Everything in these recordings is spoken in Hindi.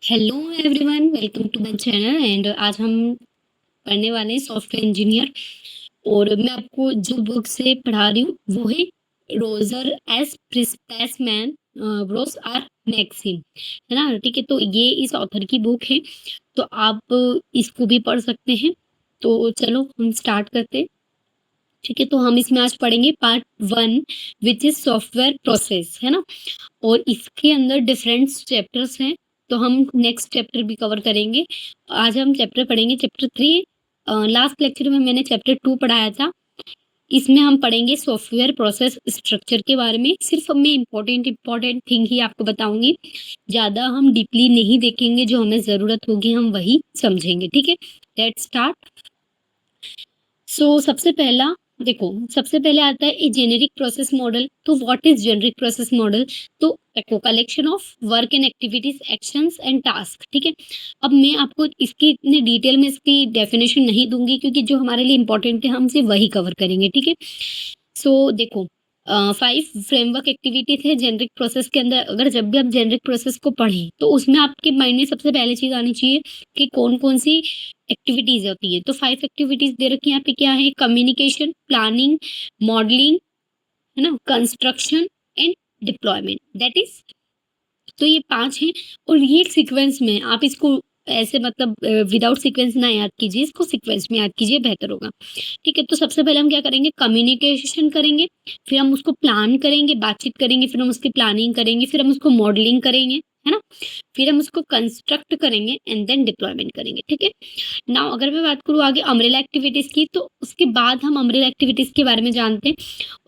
Hello everyone, welcome to my channel. And आज हम पढ़ने वाले हैं सॉफ्टवेयर इंजीनियर। और मैं आपको जो बुक से पढ़ा रही हूँ वो है Roger S Pressman Bruce R Maxim, है ना। ठीक है, तो ये इस ऑथर की बुक है, तो आप इसको भी पढ़ सकते हैं। तो चलो हम स्टार्ट करते हैं। ठीक है, तो हम इसमें आज पढ़ेंगे part 1 which is software process, है ना। और इसके अंदर डिफरेंट चैप्टर्स हैं, तो हम नेक्स्ट चैप्टर भी कवर करेंगे। आज हम चैप्टर पढ़ेंगे चैप्टर 3। लास्ट लेक्चर में मैंने चैप्टर 2 पढ़ाया था। इसमें हम पढ़ेंगे सॉफ्टवेयर प्रोसेस स्ट्रक्चर के बारे में। सिर्फ मैं इम्पोर्टेंट थिंग ही आपको बताऊंगी, ज़्यादा हम डीपली नहीं देखेंगे। जो हमें ज़रूरत होगी हम वही समझेंगे। ठीक है, लेट्स स्टार्ट। सबसे पहला देखो, सबसे पहले आता है ए जेनेरिक प्रोसेस मॉडल। तो what is generic process model? तो देखो, collection of work and activities, actions and task. ठीक है, अब मैं आपको इसकी इतने डिटेल में इसकी डेफिनेशन नहीं दूंगी, क्योंकि जो हमारे लिए इंपॉर्टेंट है हम सिर्फ वही कवर करेंगे। ठीक है, देखो, 5 फ्रेमवर्क एक्टिविटीज है जेनेरिक प्रोसेस के अंदर। अगर जब भी आप जेनेरिक प्रोसेस को पढ़ें तो उसमें आपके माइंड में सबसे पहले चीज आनी चाहिए कि कौन कौन सी एक्टिविटीज होती है। तो 5 एक्टिविटीज दे रखी है यहाँ पे। क्या है? कम्युनिकेशन, प्लानिंग, मॉडलिंग, है ना, construction and deployment. That is, तो ये 5 हैं। और ये एक सीक्वेंस में, आप इसको ऐसे मतलब विदाउट सीक्वेंस ना याद कीजिए, इसको सीक्वेंस में याद कीजिए, बेहतर होगा। ठीक है, तो सबसे पहले हम क्या करेंगे? कम्युनिकेशन करेंगे, फिर हम उसको प्लान करेंगे, बातचीत करेंगे, फिर हम उसकी प्लानिंग करेंगे, फिर हम उसको मॉडलिंग करेंगे, है ना, फिर हम उसको कंस्ट्रक्ट करेंगे एंड देन डिप्लॉयमेंट करेंगे। ठीक है, नाउ अगर मैं बात करूँ आगे अम्ब्रेला एक्टिविटीज की, तो उसके बाद हम अम्ब्रेला एक्टिविटीज के बारे में जानते हैं।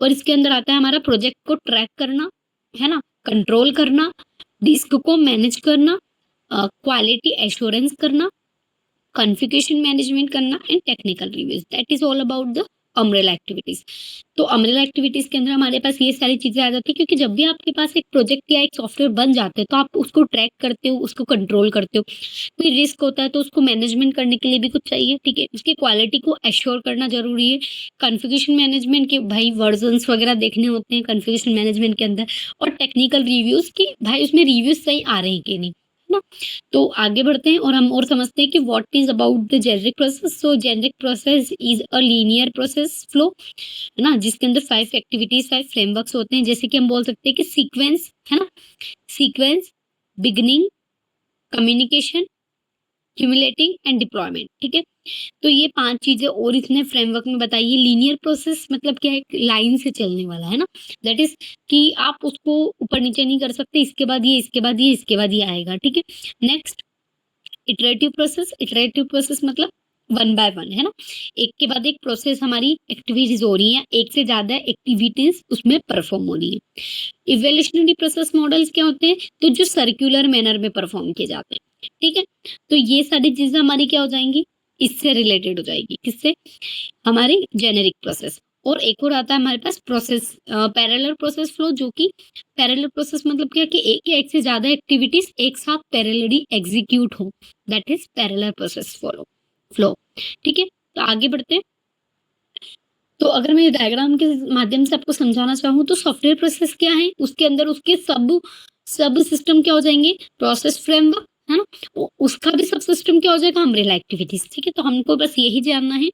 और इसके अंदर आता है हमारा प्रोजेक्ट को ट्रैक करना, है ना, कंट्रोल करना, रिस्क को मैनेज करना, क्वालिटी एश्योरेंस करना, कॉन्फ़िगरेशन मैनेजमेंट करना and technical reviews. That is all about the umbrella activities. तो अम्ब्रेला एक्टिविटीज के अंदर हमारे पास ये सारी चीजें आ जाती है, क्योंकि जब भी आपके पास एक प्रोजेक्ट या एक सॉफ्टवेयर बन जाते हैं तो आप उसको ट्रैक करते हो, उसको कंट्रोल करते हो। कोई रिस्क होता है तो उसको मैनेजमेंट करने के लिए भी कुछ चाहिए। ठीक है, उसकी क्वालिटी को एश्योर करना जरूरी है। कॉन्फ़िगरेशन मैनेजमेंट के भाई वर्जन्स वगैरह देखने होते हैं कॉन्फ़िगरेशन मैनेजमेंट के अंदर। और टेक्निकल रिव्यूज की भाई उसमें रिव्यूज सही आ रहे हैं कि नहीं, है ना। तो आगे बढ़ते हैं और हम और समझते हैं कि what is about the generic process. So generic process is a linear process flow, है ना, जिसके अंदर 5 एक्टिविटीज, 5 फ्रेमवर्क्स होते हैं। जैसे कि हम बोल सकते हैं कि सीक्वेंस, है ना, sequence, beginning, communication, cumulating and deployment. ठीक है, तो ये 5 चीजें और इसने फ्रेमवर्क में बताई है। लीनियर प्रोसेस मतलब क्या है? लाइन से चलने वाला, है ना। दैट इज कि आप उसको ऊपर नीचे नहीं कर सकते, इसके बाद ये, इसके बाद ये, इसके बाद ये आएगा। ठीक है, next iterative process. Iterative process मतलब 1 बाय 1, है ना, एक के बाद एक प्रोसेस हमारी एक्टिविटीज हो रही है, एक से ज्यादा एक्टिविटीज उसमें परफॉर्म हो रही है। इवोल्यूशनरी प्रोसेस मॉडल्स क्या होते हैं? तो जो सर्कुलर मैनर में परफॉर्म किए जाते हैं। ठीक है, तो ये सारी चीजें हमारी क्या हो जाएंगी? इससे रिलेटेड हो जाएगी। किससे? हमारी जेनेरिक प्रोसेस। और एक और आता है हमारे पास प्रोसेस, पैरेलल प्रोसेस फ्लो। जो कि पैरेलल प्रोसेस मतलब क्या कि एक या एक से ज्यादा एक्टिविटीज एक साथ पैरेलली एग्जीक्यूट हो। That is parallel process flow. ठीक है, तो आगे बढ़ते हैं। तो अगर मैं डायग्राम के माध्यम से आपको समझाना चाहूँ तो सॉफ्टवेयर प्रोसेस क्या है, उसके अंदर उसके सब सिस्टम क्या हो जाएंगे? प्रोसेस फ्रेमवर्क, है ना। उसका भी सब सिस्टम क्या हो जाएगा? Umbrella activities. ठीक है, तो हमको बस यही जानना है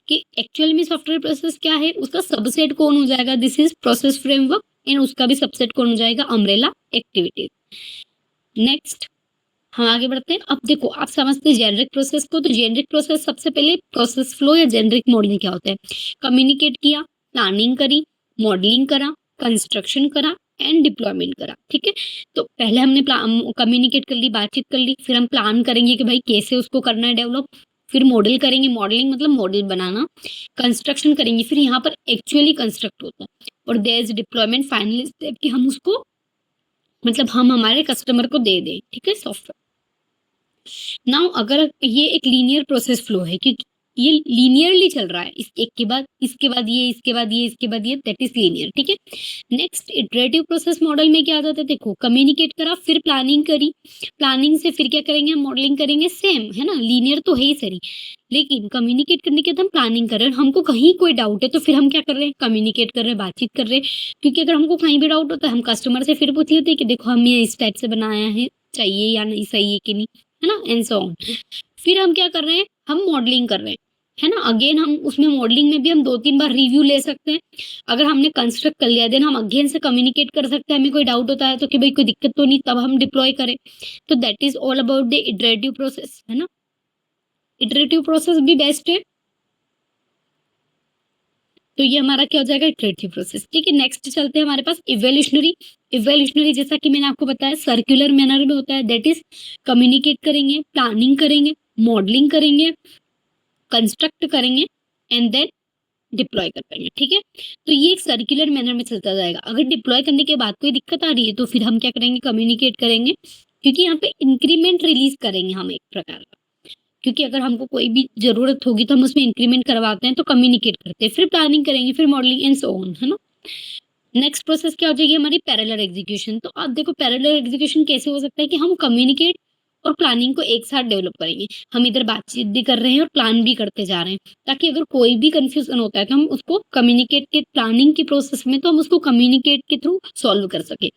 कि एक्चुअल में सॉफ्टवेयर प्रोसेस क्या है, उसका सबसेट कौन हो जाएगा? This is process framework. And उसका भी सबसेट कौन हो जाएगा? Umbrella activities. नेक्स्ट हम आगे बढ़ते हैं। अब देखो, आप समझते हैं जेनेरिक प्रोसेस को। तो जेनेरिक प्रोसेस सबसे पहले प्रोसेस फ्लो या जेनेरिक मॉडलिंग क्या होता है? कम्युनिकेट किया, प्लानिंग करी, मॉडलिंग करा, कंस्ट्रक्शन करा एंड डिप्लॉयमेंट करा। ठीक है, तो पहले हमने कम्युनिकेट कर ली, बातचीत कर ली, फिर हम प्लान करेंगे कि भाई कैसे उसको करना है डेवलप, फिर मॉडल करेंगे, मॉडलिंग मतलब मॉडल बनाना, कंस्ट्रक्शन करेंगे, फिर यहाँ पर एक्चुअली कंस्ट्रक्ट होता है, और there is deployment, final step कि हम उसको मतलब हम हमारे कस्टमर को दे दें। ठीक है, सॉफ्टवेयर। नाउ अगर ये एक लीनियर प्रोसेस फ्लो है, क्योंकि ये लीनियरली चल रहा है, इस एक के बाद इसके बाद ये, इसके बाद ये, इसके बाद ये, दैट इज लीनियर। ठीक है, नेक्स्ट इटरेटिव प्रोसेस मॉडल में क्या आ जाता है? देखो, कम्युनिकेट करा, फिर प्लानिंग करी, प्लानिंग से फिर क्या करेंगे? हम मॉडलिंग करेंगे। सेम है ना, लीनियर तो है ही सही, लेकिन कम्युनिकेट करने के बाद हम प्लानिंग कर रहे हैं। हमको कहीं कोई डाउट है तो फिर हम क्या कर रहे हैं? कम्युनिकेट कर रहे हैं, बातचीत कर रहे हैं। क्योंकि अगर हमको कहीं भी डाउट होता है हम कस्टमर से फिर पूछ लेते हैं कि देखो हमने इस टाइप से बनाया है, चाहिए या नहीं, सही है कि नहीं, है ना, एंड सो ऑन। फिर हम क्या कर रहे हैं, हम मॉडलिंग कर रहे हैं, है ना। अगेन हम उसमें मॉडलिंग में भी हम 2-3 बार रिव्यू ले सकते हैं। अगर हमने कंस्ट्रक्ट कर लिया देन हम अगेन से कम्युनिकेट कर सकते हैं, हमें कोई डाउट होता है तो कि भाई कोई दिक्कत तो नहीं, तब हम डिप्लॉय करें। तो that is all about the iterative process, है ना। इटरेटिव प्रोसेस भी बेस्ट है। तो ये हमारा क्या हो जाएगा, इटरेटिव प्रोसेस, ठीक है। नेक्स्ट चलते हैं हमारे पास इवोल्यूशनरी। इवोल्यूशनरी जैसा कि मैंने आपको बताया सर्कुलर मैनर में होता है, दैट इज कम्युनिकेट करेंगे, प्लानिंग करेंगे, मॉडलिंग करेंगे, कंस्ट्रक्ट करेंगे एंड देन डिप्लॉय कर पाएंगे, ठीक है। तो ये एक सर्कुलर मैनर में चलता जाएगा। अगर डिप्लॉय करने के बाद कोई दिक्कत आ रही है तो फिर हम क्या करेंगे, कम्युनिकेट करेंगे, क्योंकि यहाँ पे इंक्रीमेंट रिलीज करेंगे हम एक प्रकार का। क्योंकि अगर हमको कोई भी ज़रूरत होगी तो हम उसमें इंक्रीमेंट करवाते हैं, तो कम्युनिकेट करते हैं, फिर प्लानिंग करेंगे, फिर मॉडलिंग एंड सो ऑन, है ना। नेक्स्ट प्रोसेस क्या हो जाएगी हमारी, पैरेलल एग्जीक्यूशन। तो आप देखो पैरेलल एग्जीक्यूशन कैसे हो सकता है कि हम कम्युनिकेट और प्लानिंग को एक साथ डेवलप करेंगे। हम इधर बातचीत भी कर रहे हैं और प्लान भी करते जा रहे हैं, ताकि अगर कोई भी कंफ्यूजन होता है तो हम उसको कम्युनिकेट के प्लानिंग की प्रोसेस में तो हम उसको कम्युनिकेट के थ्रू सॉल्व कर सके।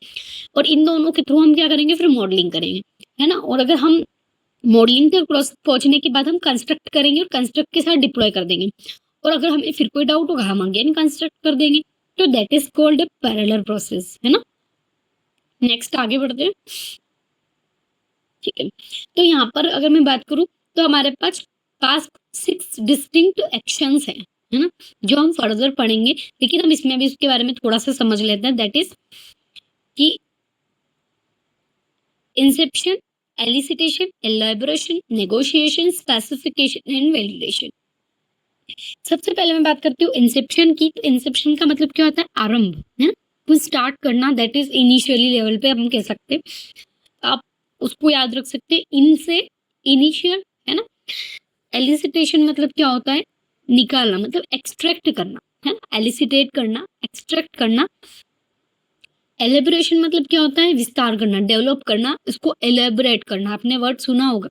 और इन दोनों के थ्रू हम क्या करेंगे, फिर मॉडलिंग करेंगे, है ना। और अगर हम मॉडलिंग तक पहुंचने के बाद हम कंस्ट्रक्ट करेंगे और कंस्ट्रक्ट के साथ डिप्लॉय कर देंगे। और अगर हमें फिर कोई डाउट होगा हम अगेन कंस्ट्रक्ट कर देंगे। तो that is called a parallel process, है ना। नेक्स्ट आगे बढ़ते हैं, ठीक है। तो यहाँ पर अगर मैं बात करूँ तो हमारे पास 6 डिस्टिंक्ट एक्शंस हैं, है ना, जो हम फर्दर पढ़ेंगे। लेकिन हम इसमें भी उसके बारे में थोड़ा सा समझ लेते हैं। दैट इज कि inception, elicitation, elaboration, negotiation, specification and validation. सबसे पहले मैं बात करती हूँ इंसेप्शन की। तो इंसेप्शन का मतलब क्या होता है, आरंभ, है ना, कुछ स्टार्ट करना। दैट इज इनिशियली लेवल पे हम कह सकते हैं, आप उसको याद रख सकते हैं, इन से इनिशियल, है ना। एलिसिटेशन मतलब क्या होता है, निकालना, मतलब एक्सट्रैक्ट करना, है ना, एलिसिटेट करना, एक्सट्रैक्ट करना। एलेबोरेशन मतलब क्या होता है, विस्तार करना, डेवलप करना, इसको एलेबोरेट करना, आपने वर्ड सुना होगा,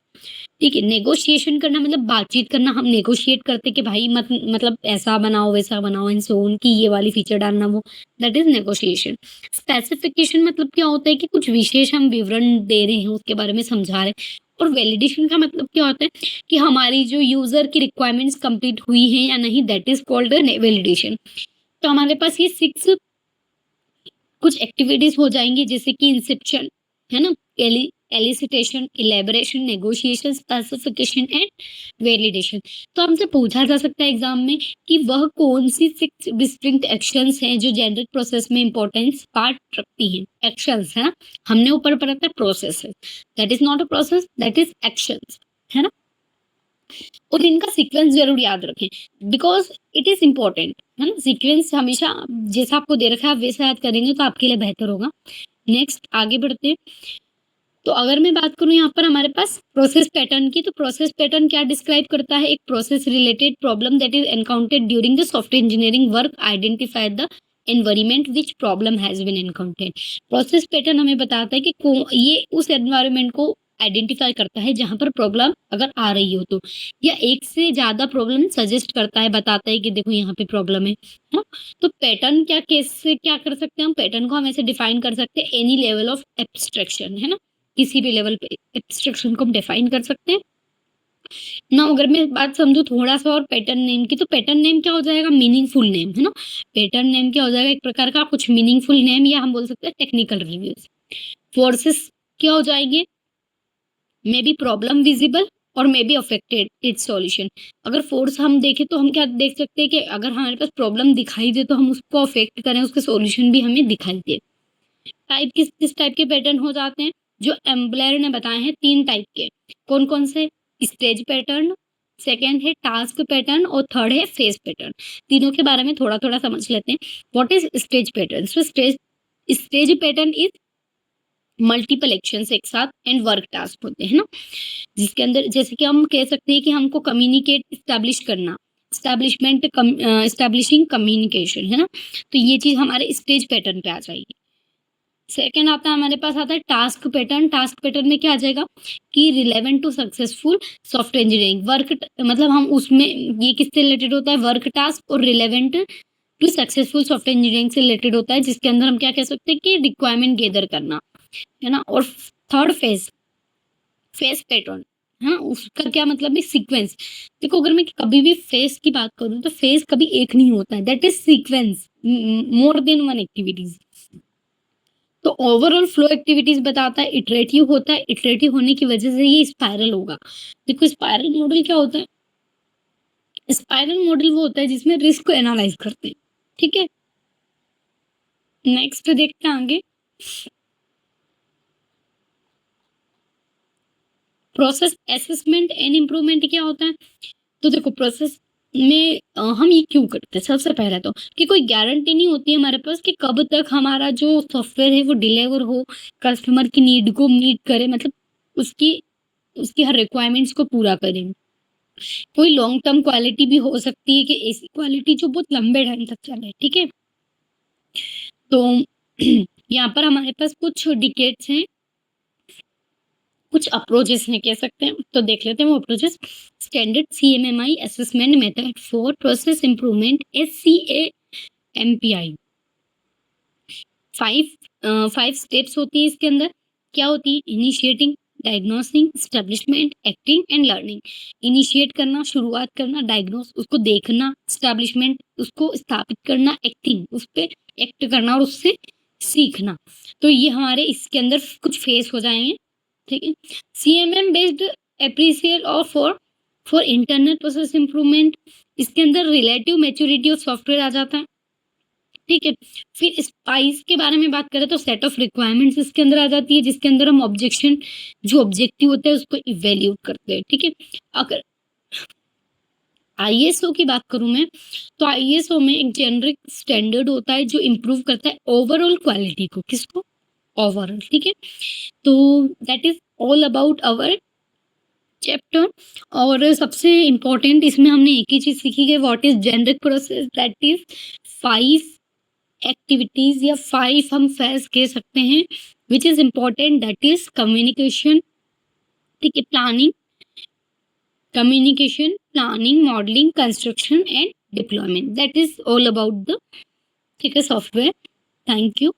ठीक है। नेगोशिएशन करना मतलब बातचीत करना, हम नेगोशिएट करते कि भाई मतलब ऐसा बनाओ वैसा बनाओ एंड सो ऑन, की ये वाली फीचर डालना, वो दैट इज नेगोशिएशन। स्पेसिफिकेशन मतलब क्या होता है कि कुछ विशेष हम विवरण दे रहे हैं, उसके बारे में समझा रहे हैं। और वैलिडेशन का मतलब क्या होता है कि हमारी जो यूजर की रिक्वायरमेंट्स कंप्लीट हुई है या नहीं, दैट इज कॉल्ड वैलिडेशन। तो हमारे पास ये 6 कुछ एक्टिविटीज हो जाएंगी, जैसे कि इंसेप्शन, है ना, elicitation, elaboration, negotiation, specification and validation. तो हमसे पूछा जा सकता है एग्जाम में कि वह कौन सी 6 डिस्टिंक्ट एक्शंस हैं जो जेनरिक प्रोसेस में इंपॉर्टेंस पार्ट रखती हैं। एक्शंस, है ना, हमने ऊपर पढ़ा था process, that is not a process, that is actions, है ना। और इनका सीक्वेंस जरूर याद रखें, बिकॉज इट इज इम्पोर्टेंट, है ना। सीक्वेंस हमेशा जैसा आपको दे रखा है आप वैसा याद करेंगे तो आपके लिए बेहतर होगा। नेक्स्ट आगे बढ़ते हैं। तो अगर मैं बात करूं यहाँ पर हमारे पास प्रोसेस पैटर्न की, तो प्रोसेस पैटर्न क्या डिस्क्राइब करता है, एक process related problem that is encountered during the software engineering work, identify the environment which problem has been encountered. Process pattern हमें बताता है कि ये उस एनवायरमेंट को आइडेंटिफाई करता है जहां पर प्रॉब्लम अगर आ रही हो तो, या एक से ज्यादा प्रॉब्लम सजेस्ट करता है, बताता है कि देखो यहाँ पे प्रॉब्लम है ना। तो पैटर्न क्या केस से क्या कर सकते हैं हम, पैटर्न को हम ऐसे डिफाइन कर सकते हैं, एनी लेवल ऑफ एब्स्ट्रैक्शन, है ना, किसी भी लेवल पे एब्स्ट्रैक्शन को हम डिफाइन कर सकते हैं ना। अगर मैं बात समझूं थोड़ा सा और पैटर्न नेम की, तो पैटर्न नेम क्या हो जाएगा, मीनिंगफुल नेम, है ना। पैटर्न नेम क्या हो जाएगा, एक प्रकार का कुछ मीनिंगफुल नेम, या हम बोल सकते हैं टेक्निकल रिव्यूज। फोर्सेस क्या हो जाएंगे, मे बी प्रॉब्लम विजिबल और may be affected it's solution. अगर फोर्स हम देखें तो हम क्या देख सकते हैं कि अगर हमारे पास प्रॉब्लम दिखाई दे तो हम उसको अफेक्ट करें, उसके सॉल्यूशन भी हमें दिखाई दे। टाइप किस टाइप के पैटर्न हो जाते हैं, जो एम्बलर ने बताए हैं 3 टाइप के। कौन कौन से, स्टेज पैटर्न, सेकेंड है टास्क पैटर्न और थर्ड है फेज पैटर्न। तीनों के बारे में थोड़ा थोड़ा समझ लेते हैं। What is stage pattern, so stage pattern is multiple actions एक साथ एंड वर्क टास्क होते हैं ना, जिसके अंदर जैसे कि हम कह सकते हैं कि हमको कम्युनिकेट इस्टेब्लिश करना, इस्टेब्लिशिंग कम्युनिकेशन, है ना। तो ये चीज हमारे स्टेज पैटर्न पे आ जाएगी। सेकेंड आता है हमारे पास आता है टास्क पैटर्न। टास्क पैटर्न में क्या आ जाएगा कि relevant to successful software engineering work, मतलब हम उसमें ये किससे रिलेटेड होता है, वर्क टास्क, और relevant to successful software engineering से रिलेटेड होता है, जिसके अंदर हम क्या कह सकते हैं कि रिक्वायरमेंट गैदर करना, है ना। और थर्ड फेज फेस पैटर्न, हाँ, उसका क्या मतलब है सीक्वेंस। देखो अगर मैं कभी भी फेस की बात करूँ तो फेस कभी एक नहीं होता है, that is sequence, more than one activities. तो ओवरऑल फ्लो एक्टिविटीज़ बताता है, इटरेटिव होता है, इटरेटिव होने की वजह से ये स्पाइरल होगा। देखो स्पाइरल मॉडल क्या होता है? स्पाइरल मॉडल वो होता है जिसमें रिस्क को एनालाइज़ करते हैं, ठीक है? नेक्स्ट देखते हैं आगे। प्रोसेस असेसमेंट एंड इम्प्रूवमेंट क्या होता है? तो देखो प्रोसेस में हम ये क्यों करते हैं? सबसे पहले तो कि कोई गारंटी नहीं होती है हमारे पास कि कब तक हमारा जो सॉफ्टवेयर है वो डिलीवर हो, कस्टमर की नीड को मीट करे, मतलब उसकी उसकी हर रिक्वायरमेंट्स को पूरा करे। कोई लॉन्ग टर्म क्वालिटी भी हो सकती है कि ऐसी क्वालिटी जो बहुत लंबे टाइम तक चले, ठीक है? तो यहाँ पर हमारे पास कुछ डिकेट्स हैं, कुछ अप्रोचेस हैं कह सकते हैं, तो देख लेते हैं वो approaches. Standard CMMI assessment method for process improvement SCMPI. 5 steps होती है इसके अंदर। क्या होती है? Initiating, diagnosing, establishment, acting and learning. Initiate करना, शुरुआत करना, डायग्नोस उसको देखना, एस्टेब्लिशमेंट उसको स्थापित करना, एक्टिंग उस पे एक्ट करना और उससे सीखना। तो ये हमारे इसके अंदर कुछ फेस हो जाएँगे, ठीक है? सीएमएम बेस्ड एप्रिसिएट और फॉर इंटरनल प्रोसेस इंप्रूवमेंट, इसके अंदर रिलेटिव मैच्योरिटी ऑफ सॉफ्टवेयर आ जाता है। ठीक है। फिर स्पाइस के बारे में बात करें तो सेट ऑफ रिक्वायरमेंट्स इसके अंदर आ जाती है, जिसके अंदर हम ऑब्जेक्शन जो ऑब्जेक्टिव होता है उसको इवैल्यूएट करते हैं, ठीक है। अगर आईएसओ की बात करूं मैं, तो आईएसओ में एक जेनरिक स्टैंडर्ड होता है जो इम्प्रूव करता है ओवरऑल क्वालिटी को, किसको? ओवरऑल, ठीक है। तो that is all about our chapter. और सबसे इम्पोर्टेंट इसमें हमने एक ही चीज सीखी कि what is generic process, that is 5 activities या 5 हम फेज कह सकते हैं, which is important, that is communication, ठीक है, planning, communication, planning, modelling, construction and deployment, that is all about the, ठीक है, सॉफ्टवेयर। Thank you.